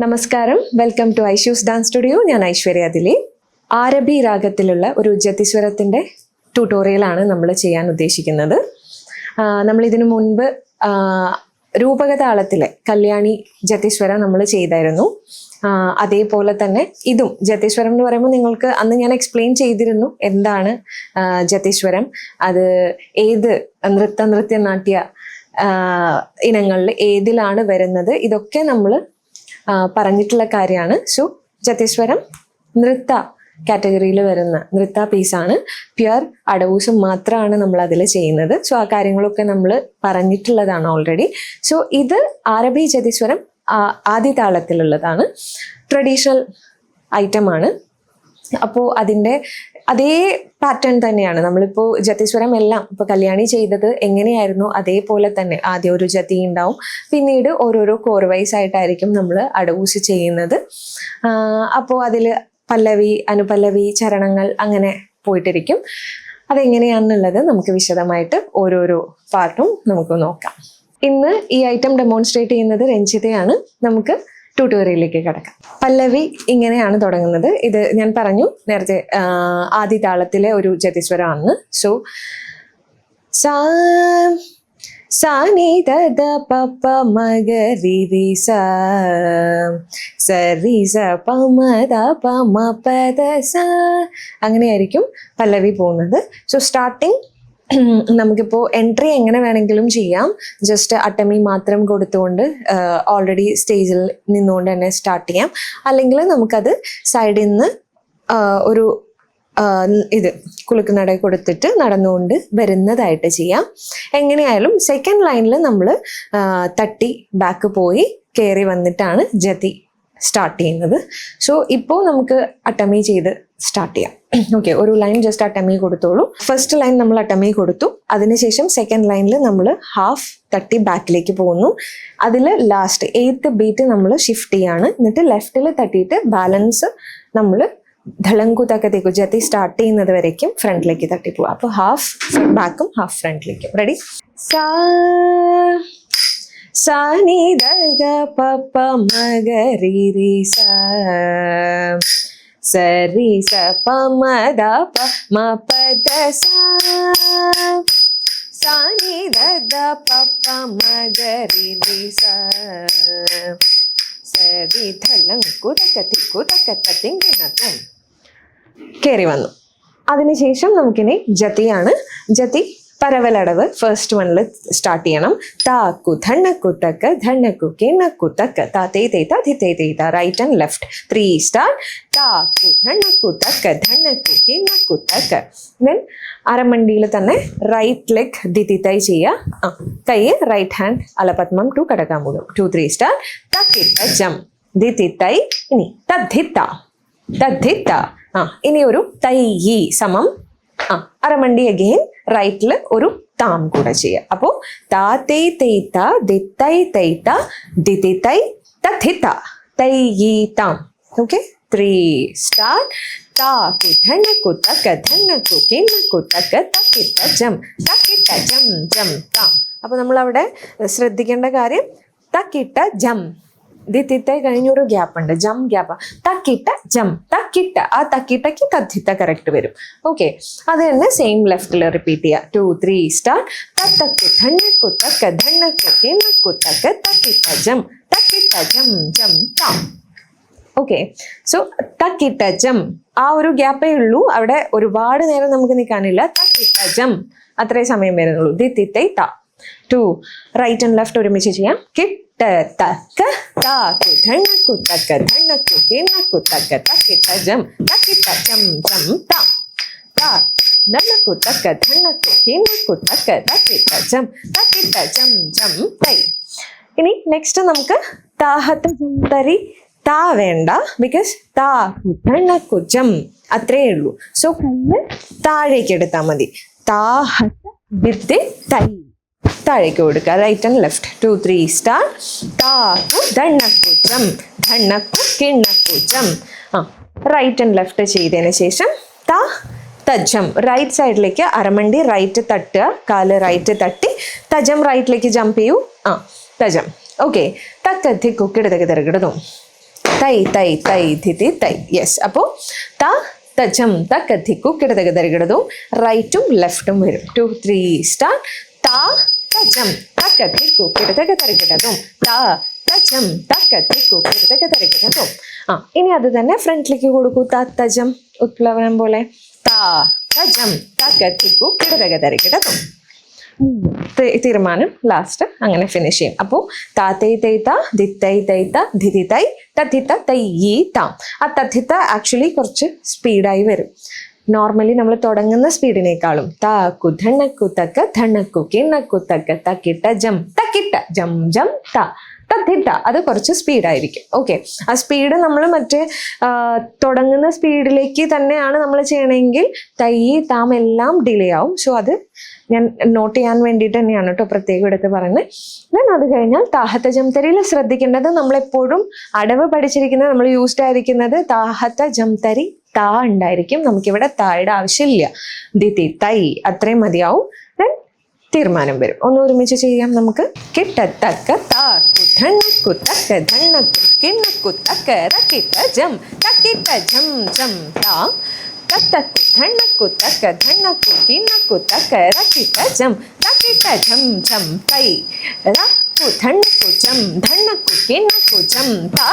നമസ്കാരം, welcome to ഐഷ്യൂസ് dance studio. ഞാൻ ഐശ്വര്യ ദിലീപ്. ആരബി രാഗത്തിലുള്ള ഒരു ജതിസ്വരത്തിൻ്റെ ട്യൂട്ടോറിയലാണ് നമ്മൾ ചെയ്യാൻ ഉദ്ദേശിക്കുന്നത്. നമ്മൾ ഇതിനു മുൻപ് രൂപകതാളത്തിലെ കല്യാണി ജതിസ്വരം നമ്മൾ ചെയ്തായിരുന്നു. അതേപോലെ തന്നെ ഇതും ജതിസ്വരം എന്ന് പറയുമ്പോൾ നിങ്ങൾക്ക് അന്ന് ഞാൻ എക്സ്പ്ലെയിൻ ചെയ്തിരുന്നു എന്താണ് ജതിസ്വരം, അത് ഏത് നൃത്യനാട്യ ഇനങ്ങളിൽ ഏതിലാണ് വരുന്നത്, ഇതൊക്കെ നമ്മൾ പറഞ്ഞിട്ടുള്ള കാര്യമാണ്. സോ ജതിസ്വരം നൃത്ത കാറ്റഗറിയിൽ വരുന്ന നൃത്ത പീസാണ്. പ്യുർ അടവൂസും മാത്രമാണ് നമ്മൾ അതിൽ ചെയ്യുന്നത്. സോ ആ കാര്യങ്ങളൊക്കെ നമ്മൾ പറഞ്ഞിട്ടുള്ളതാണ് ഓൾറെഡി. സോ ഇത് ആരബി ജതിസ്വരം ആദ്യ താളത്തിലുള്ളതാണ്, ട്രഡീഷണൽ ഐറ്റമാണ്. അപ്പോൾ അതിൻ്റെ അതേ പാറ്റേൺ തന്നെയാണ് നമ്മളിപ്പോൾ ജതിസ്വരം എല്ലാം ഇപ്പോൾ കല്യാണി ചെയ്തത് എങ്ങനെയായിരുന്നു അതേപോലെ തന്നെ ആദ്യം ഒരു ജതി ഉണ്ടാവും, പിന്നീട് ഓരോരോ കോർ വൈസ് ആയിട്ടായിരിക്കും നമ്മൾ അടവൂസ് ചെയ്യുന്നത്. അപ്പോൾ അതിൽ പല്ലവി, അനുപല്ലവി, ചരണങ്ങൾ അങ്ങനെ പോയിട്ടിരിക്കും. അതെങ്ങനെയാണെന്നുള്ളത് നമുക്ക് വിശദമായിട്ട് ഓരോരോ പാർട്ടും നമുക്ക് നോക്കാം. ഇന്ന് ഈ ഐറ്റം ഡെമോൺസ്ട്രേറ്റ് ചെയ്യുന്നത് രഞ്ജിതയാണ്. നമുക്ക് ട്യൂട്ടോറിയലിലേക്ക് കിടക്കാം. പല്ലവി ഇങ്ങനെയാണ് തുടങ്ങുന്നത്. ഇത് ഞാൻ പറഞ്ഞു നേരത്തെ ആദ്യ താളത്തിലെ ഒരു ജതിസ്വരമാണ്. സോ സാ സാ നി ധ ധ പ പ മ ഗ രി രി സാ സ രി സ പ മ ധ പ മ പ ധ സാ, അങ്ങനെയായിരിക്കും പല്ലവി പോകുന്നത്. സോ സ്റ്റാർട്ടിങ് നമുക്കിപ്പോൾ എൻട്രി എങ്ങനെ വേണമെങ്കിലും ചെയ്യാം. ജസ്റ്റ് അട്ടമി മാത്രം കൊടുത്തുകൊണ്ട് ഓൾറെഡി സ്റ്റേജിൽ നിന്നുകൊണ്ട് തന്നെ സ്റ്റാർട്ട് ചെയ്യാം. അല്ലെങ്കിൽ നമുക്കത് സൈഡിൽ നിന്ന് ഒരു ഇത് കുലുക്കുനട കൊടുത്തിട്ട് നടന്നുകൊണ്ട് വരുന്നതായിട്ട് ചെയ്യാം. എങ്ങനെയായാലും സെക്കൻഡ് ലൈനിൽ നമ്മൾ തട്ടി ബാക്ക് പോയി കയറി വന്നിട്ടാണ് ജതി സ്റ്റാർട്ട് ചെയ്യുന്നത്. സോ ഇപ്പോൾ നമുക്ക് അട്ടമി ചെയ്ത് സ്റ്റാർട്ട് ചെയ്യാം. ഓക്കെ, ഒരു ലൈൻ ജസ്റ്റ് അട്ടമി കൊടുത്തോളൂ. ഫസ്റ്റ് ലൈൻ നമ്മൾ അട്ടമി കൊടുത്തു. അതിനുശേഷം സെക്കൻഡ് ലൈനിൽ നമ്മൾ ഹാഫ് തട്ടി ബാക്കിലേക്ക് പോകുന്നു. അതിൽ ലാസ്റ്റ് 8th ബീറ്റ് നമ്മൾ ഷിഫ്റ്റ് ചെയ്യാണ്. എന്നിട്ട് ലെഫ്റ്റിൽ തട്ടിയിട്ട് ബാലൻസ് നമ്മൾ ധളങ്കു തക്കത്തേക്കു ജതി സ്റ്റാർട്ട് ചെയ്യുന്നത് വരയ്ക്കും ഫ്രണ്ടിലേക്ക് തട്ടിപ്പോവുക. അപ്പോൾ ഹാഫ് ബാക്കും ഹാഫ് ഫ്രണ്ടിലേക്കും. റെഡി? സാ സാ നി ധ ധ പ പ മ ഗ രി രി സാ സ രി സ പ മ ധ പ മ പ ധ സാ സാ നി ധ ധ പ പ മ ഗ രി രി സാ സ രി ധളങ്കു തക്കത്തിക്കു തക്കത്തിങ്കിണതും കയറി വന്നു. അതിനുശേഷം നമുക്കിനി ജതിയാണ്. ജതി പരവലടവ് ഫസ്റ്റ് വണ്ണിൽ സ്റ്റാർട്ട് ചെയ്യണം. താക്കു ധണ്ണക്കു തക്ക ധണ്ണക്കു കിണ്ണക്കു തക്ക താ തേ തേ താ ധി തേ തേ താ. Right and left 3 star. താക്കു ധണ്ണക്കു തക്ക ധണ്ണക്കു കിണ്ണക്കു തക്ക. ദെൻ അരമണ്ടിയിൽ തന്നെ റൈറ്റ് ലെഗ് ദിതിത്തൈ ചെയ്യുക. കൈ റൈറ്റ് ഹാൻഡ് അലപത്മം ടു കടകാമുഖം 2 3 സ്റ്റാർ. തക്കിട്ട ജം ദിതിത്തൈ. ഇനി തദ്ധിത്ത തദ്ധിത്ത. ഇനി ഒരു തൈ സമം അരമണ്ടി അഗെയിൻ റൈറ്റിൽ ഒരു താം കൂടെ ചെയ്യുക. അപ്പോൾ താ തേ തൈത്ത ദിത്തൈ തൈത്ത ദിതിത്തൈ തദ്ധിത്ത തൈ താം. Okay, 3 star. താക്കു ധണ്ണക്കു തക്ക ധണ്ണക്കു കിണ്ണക്കു തക്ക തക്കിട്ട ജം തക്കിട്ട ജം ജം താം. അപ്പോൾ നമ്മളവിടെ ശ്രദ്ധിക്കേണ്ട കാര്യം തക്കിട്ട ജം. ദിത്തിത്ത കഴിഞ്ഞൊരു ഗ്യാപ്പ് ഉണ്ട്, ജം ഗ്യാപ്പ്. തക്കിട്ട ജം തക്കിട്ട. ആ തക്കിട്ടയ്ക്ക് തദ്ധിത്ത കറക്റ്റ് വരും. ഓക്കെ, അത് തന്നെ സെയിം ലെഫ്റ്റിൽ റിപ്പീറ്റ് ചെയ്യുക. 2 3 സ്റ്റാർ. തക്കു ധണ്ണക്കു തക്ക ധണ്ണക്കു കിണ്ണക്കു തക്ക തക്കിട്ട ജം തക്കിട്ട ജം ജം താം. ഓക്കെ, സോ തക്കിട്ട ജം ആ ഒരു ഗ്യാപ്പേ ഉള്ളൂ. അവിടെ ഒരുപാട് നേരം നമുക്ക് നിൽക്കാനില്ല. തക്കിട്ട ജം അത്രേ സമയം വരുന്നുള്ളൂ. ദിത്തിത്തൈ താ. 2 റൈറ്റ് ആൻഡ് ലെഫ്റ്റ് ഒരുമിച്ച് ചെയ്യാം. കിട്ട തക്ക താക്കു ധണ്ണക്കു തക്ക ധണ്ണക്കു കിണ്ണക്കു തക്ക തക്കിട്ട ജം തക്കിട്ട ജം ജം താം. താ ധണ്ണക്കു തക്ക ധണ്ണക്കു കിണ്ണക്കു തക്ക തക്കിട്ട ജം തക്കിട്ട ജം ജം തൈ. ഇനി നെക്സ്റ്റ് നമുക്ക് താഹത്ത ജം തരി. താ വേണ്ട, ബിക്കോസ് താക്കു ധണ്ണക്കു ജം അത്രേ ഉള്ളൂ. സോ കയ്യിൽ താഴേക്ക് എടുത്താൽ മതി. താഹത്ത ദിത്തി തൈ താഴേക്ക് കൊടുക്കുക. Right and left 2 3 star. താക്കു ധണ്ണക്കു ജം ധണ്ണക്കു കിണ്ണക്കു ജം. റൈറ്റ് ആൻഡ് ലെഫ്റ്റ് ചെയ്തതിന് ശേഷം താ തജം. റൈറ്റ് സൈഡിലേക്ക് അരമണ്ടി റൈറ്റ് തട്ടുക, കാല് റൈറ്റ് തട്ടി തജം റൈറ്റിലേക്ക് ജമ്പ് ചെയ്യൂ. തജം. ഓക്കെ, തക്കത്തി കുക്കിടതൊക്കെ തിരക്കിടുന്നു. തൈ തൈ തൈ ധിതി തൈ. യെസ്. അപ്പോൾ ത തജം തക്ക ധിക്കു കിടതക തരികിടതും റൈറ്റും ലെഫ്റ്റും വരും. 2 3 സ്റ്റാർട്ട്. ത തജം തക്ക ധിക്കു കിടതക തരികിടതും ത തജം തക്ക ധിക്കു കിടതക തരികിടതും. ഇനി അത് തന്നെ ഫ്രണ്ടിലേക്ക് കൊടുക്കൂ. ത തജം ഉത്പ്ലവനം പോലെ. ത തജം തക്ക ധിക്കു കിടതക തരികിടതും. തീരുമാനം ലാസ്റ്റ് അങ്ങനെ ഫിനിഷ് ചെയ്യും. അപ്പോൾ താത്തൈ തൈത്ത ദിത്തൈ തൈത്ത ധിതി തൈ തദ്ധിത്ത തൈ താം. ആ തദ്ധിത്ത ആക്ച്വലി കുറച്ച് സ്പീഡായി വരും. നോർമലി നമ്മൾ തുടങ്ങുന്ന സ്പീഡിനേക്കാളും താക്കു ധണ്ണക്കു തക്ക ധണ്ണക്കു കിണ്ണക്കു തക്ക തക്കിട്ട ജം തക്കിട്ട ജം ജം ത തദ്ധിത്ത അത് കുറച്ച് സ്പീഡായിരിക്കും. ഓക്കെ. ആ സ്പീഡ് നമ്മൾ മറ്റേ തുടങ്ങുന്ന സ്പീഡിലേക്ക് തന്നെയാണ് നമ്മൾ ചെയ്യണമെങ്കിൽ തൈ താം എല്ലാം ഡിലേ ആവും. സോ അത് ഞാൻ നോട്ട് ചെയ്യാൻ വേണ്ടിയിട്ട് തന്നെയാണ് കേട്ടോ പ്രത്യേകം എടുത്ത് പറയുന്നത്. ദെൻ അത് കഴിഞ്ഞാൽ താഹത്ത ജംതരിയിൽ ശ്രദ്ധിക്കേണ്ടത്, നമ്മളെപ്പോഴും അടവ് പഠിച്ചിരിക്കുന്നത്, നമ്മൾ യൂസ്ഡ് ആയിരിക്കുന്നത് താഹത്ത ജംതരി താ ഉണ്ടായിരിക്കും. നമുക്കിവിടെ തായുടെ ആവശ്യമില്ല. ദിതി തൈ അത്രയും മതിയാവും. ദെൻ തീരുമാനം വരും. ഒന്ന് ഒരുമിച്ച് ചെയ്യാം നമുക്ക്. കിട്ടത്തക്ക താക്കു ധണ്ണക്കു തക്ക ധണ്ണക്കു കിണ്ണക്കു തക്ക റക്കിട്ട ജം തക്കിട്ട ജം ജം താ തത്തക്കു ധണ്ണക്കു തക്ക ധണ്ണക്കു കിണ്ണക്കു തക്ക റക്കിട്ട ജം തക്കിട്ട ജം ജം തൈ റക്കു ധണ്ണക്കു ജം ധണ്ണക്കു കിണ്ണക്കു ജം താ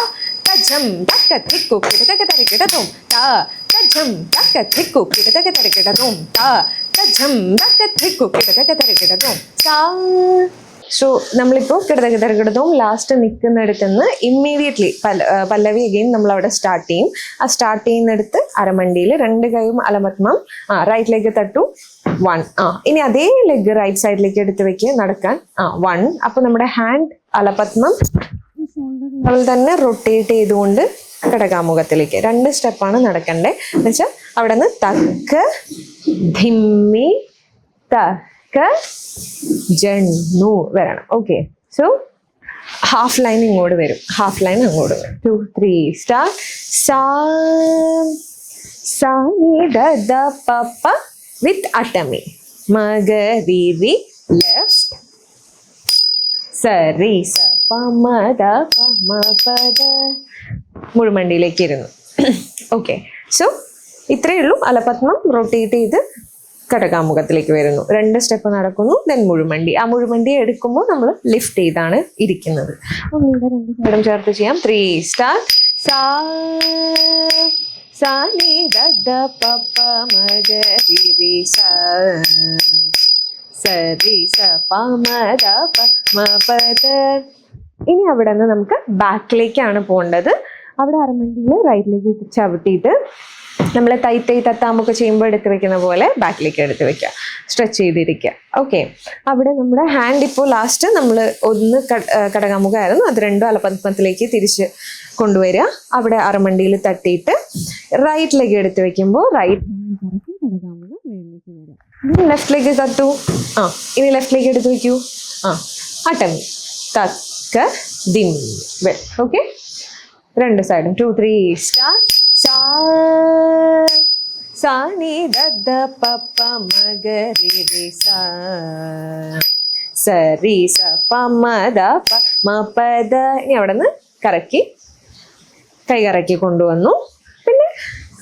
തജം തക്ക ധിക്കു കിടതക തരികിടതും താ തജം തക്ക ധിക്കു കിടതക തരികിടതും താ തജം തക്ക ധിക്കു കിടതക തരികിടതും താ. സോ നമ്മളിപ്പോൾ കിടതക തരികിടതും ലാസ്റ്റ് നിൽക്കുന്നിടത്ത് നിന്ന് ഇമ്മീഡിയറ്റ്ലി പല്ലവി അഗെയിൻ നമ്മൾ അവിടെ സ്റ്റാർട്ട് ചെയ്യും. ആ സ്റ്റാർട്ട് ചെയ്യുന്നിടത്ത് അരമണ്ടിയിൽ 2 കൈയും അലമത്മം റൈറ്റിലേക്ക് തട്ടു 1. ഇനി അതേ ലെഗ് റൈറ്റ് സൈഡിലേക്ക് എടുത്ത് വെക്കുക നടക്കാൻ 1. അപ്പോൾ നമ്മുടെ ഹാൻഡ് അലപത്മം നമ്മൾ തന്നെ റൊട്ടേറ്റ് ചെയ്തുകൊണ്ട് കടകാമുഖത്തിലേക്ക് 2 സ്റ്റെപ്പാണ് നടക്കണ്ടേ. എന്നുവെച്ചാൽ അവിടെ നിന്ന് തക്ക ധിമ്മി തക്ക ജണ്ണു വരണം. ഓക്കെ. സോ ഹാഫ് ലൈൻ ഇങ്ങോട്ട് വരും, ഹാഫ് ലൈൻ അങ്ങോട്ട് വരും. 2 3 സ്റ്റാർട്ട്. സാ സാ നീ ദ ദ പ പ വിത്ത് അട്ടമി മഗരിരി ലെഫ്റ്റ് സരി സ പമ ദ പമ പദ മുഴുമണ്ടിയിലേക്ക് ഇരുന്നു. ഓക്കെ. സോ ഇത്രയേ ഉള്ളൂ. അലപത്മം റൊട്ടേറ്റ് ചെയ്ത് കടകാമുഖത്തിലേക്ക് വരുന്നു. 2 സ്റ്റെപ്പ് നടക്കുന്നു. ദെൻ മുഴുമണ്ടി. ആ മുഴുമണ്ടി എടുക്കുമ്പോൾ നമ്മൾ ലിഫ്റ്റ് ചെയ്താണ് ഇരിക്കുന്നത്. 2 സൈഡും ചേർത്ത് ചെയ്യാം. 3 സ്റ്റാർട്ട്. സാ സാ നീ ദ ദ പ പ മ ഗ രി രി സ സരി സ പ മ ദ പ മ പ ദ. ഇനി അവിടെ നിന്ന് നമുക്ക് ബാക്കിലേക്കാണ് പോകേണ്ടത്. അവിടെ അരമണ്ടിയിൽ റൈറ്റിലേക്ക് ചവിട്ടിയിട്ട് നമ്മൾ തൈ തൈ തത്താമൊക്കെ ചെയ്യുമ്പോൾ എടുത്ത് വെക്കുന്ന പോലെ ബാക്കിലേക്ക് എടുത്ത് വെക്കുക, സ്ട്രെച്ച് ചെയ്തിരിക്കുക. ഓക്കെ. അവിടെ നമ്മുടെ ഹാൻഡ് ഇപ്പോൾ ലാസ്റ്റ് നമ്മൾ ഒന്ന് കടകാമുഖമായിരുന്നു, അത് 2 അലപത്മത്തിലേക്ക് തിരിച്ച് കൊണ്ടുവരിക. അവിടെ അരമണ്ടിയിൽ തട്ടിയിട്ട് റൈറ്റിലേക്ക് എടുത്ത് വെക്കുമ്പോൾ റൈറ്റ് ലെഫ്റ്റിലേക്ക് തട്ടു. ഇനി ലെഫ്റ്റിലേക്ക് എടുത്ത് വെക്കൂ. അട്ടമി തക്ക ദിം. ഓക്കെ. 2 സൈഡും. 2 3 സ്റ്റാർട്ട്. സാ സാ നീ ദ ദ പ പ മ ഗ രി രി സ സരി സ പ മ ദ പ മ പ ദ. ഇനി അവിടെ നിന്ന് കറക്കി കൈ കറക്കി കൊണ്ടുവന്നു. പിന്നെ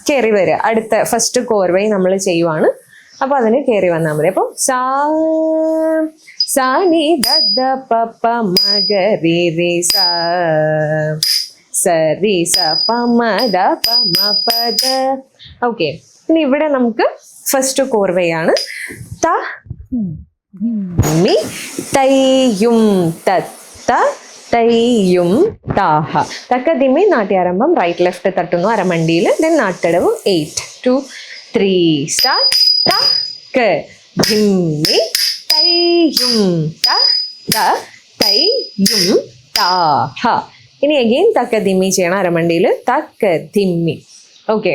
കയറി വരിക. അടുത്ത ഫസ്റ്റ് കോർവൈ നമ്മൾ ചെയ്യുവാണ്. അപ്പോൾ അതിന് കയറി വന്നാൽ മതി. അപ്പോൾ സാ സാ നീ ദ ദ പ പ മ ഗ രി രി സ സരി സ പ മ ദ പ മ പ ദ. ഓക്കെ. ഇനി ഇവിടെ നമുക്ക് ഫസ്റ്റ് കോർവയാണ്. ത മി തൈയും തത്ത തൈയും താഹ. തക്ക ദിമ്മി നാട്യാരംഭം റൈറ്റ് ലെഫ്റ്റ് തട്ടുന്നു അരമണ്ടിയിൽ. ദെൻ നാട്ടടവ് 8 2 3 സ്റ്റാർട്ട്. തക്ക ദിമ്മി തൈയും തത്ത തൈയും താഹ. ഇനി അഗെയിൻ തക്ക ദിമ്മി ചെയ്യണം അരമണ്ടിയിൽ. തക്ക ദിമ്മി. ഓക്കെ.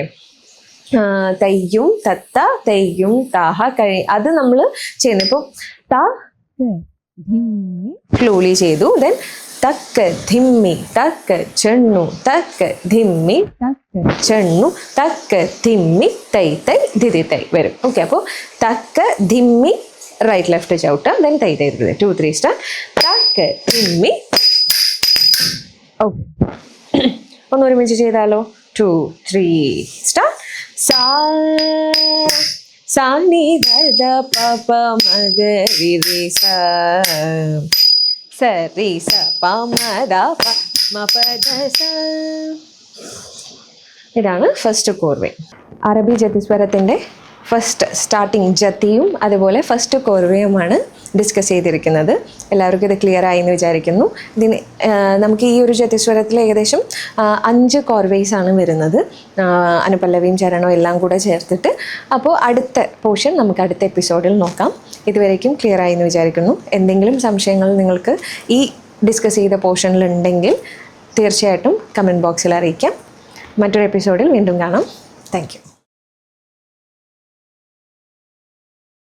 തയ്യും തത്ത തയ്യും താഹ അത് നമ്മൾ ചെയ്യുന്നത്. ഇപ്പോൾ ത സ്ലോലി ചെയ്തു. ദെൻ തക്ക ധിമ്മി തക്ക ചെണ്ണു തക്ക ധിമ്മി തക്ക ചെണ്ണു തക്ക ധിമ്മി തൈ തൈ ധിതി തൈ വരും. ഓക്കെ. അപ്പോൾ തക്ക ധിമ്മി റൈറ്റ് ലെഫ്റ്റ് ചവിട്ട. ദെൻ തൈ തൈ 2 3 സ്റ്റാർട്ട്. തക്ക ധിമ്മി. ഓക്കെ. ഒന്ന് ഒരുമിച്ച് ചെയ്താലോ? 2, 3 സ്റ്റാർട്ട്. സാ സാ നി ധ ധ പ പ മ ഗ രി രി സ സ രി സ പ മ ധ പ മ പ ധ സ. ഇതാണ് ഫസ്റ്റ് കോർവേ. അറബി ജതിസ്വരത്തിൻ്റെ ഫസ്റ്റ് സ്റ്റാർട്ടിങ് ജതിയും അതുപോലെ ഫസ്റ്റ് കോർവയുമാണ് ഡിസ്കസ് ചെയ്തിരിക്കുന്നത്. എല്ലാവർക്കും ഇത് ക്ലിയർ ആയി എന്ന് വിചാരിക്കുന്നു. ഇതിന് നമുക്ക് ഈ ഒരു ജതിസ്വരത്തിൽ ഏകദേശം 5 കോർവേസ് ആണ് വരുന്നത്, അനുപല്ലവിയും ചരണവും എല്ലാം കൂടെ ചേർത്തിട്ട്. അപ്പോൾ അടുത്ത പോർഷൻ നമുക്ക് അടുത്ത എപ്പിസോഡിൽ നോക്കാം. ഇതുവരേക്കും ക്ലിയർ ആയി എന്ന് വിചാരിക്കുന്നു. എന്തെങ്കിലും സംശയങ്ങൾ നിങ്ങൾക്ക് ഈ ഡിസ്കസ് ചെയ്ത പോർഷനിലുണ്ടെങ്കിൽ തീർച്ചയായിട്ടും കമൻറ്റ് ബോക്സിൽ അറിയിക്കാം. മറ്റൊരു എപ്പിസോഡിൽ വീണ്ടും കാണാം. Thank you.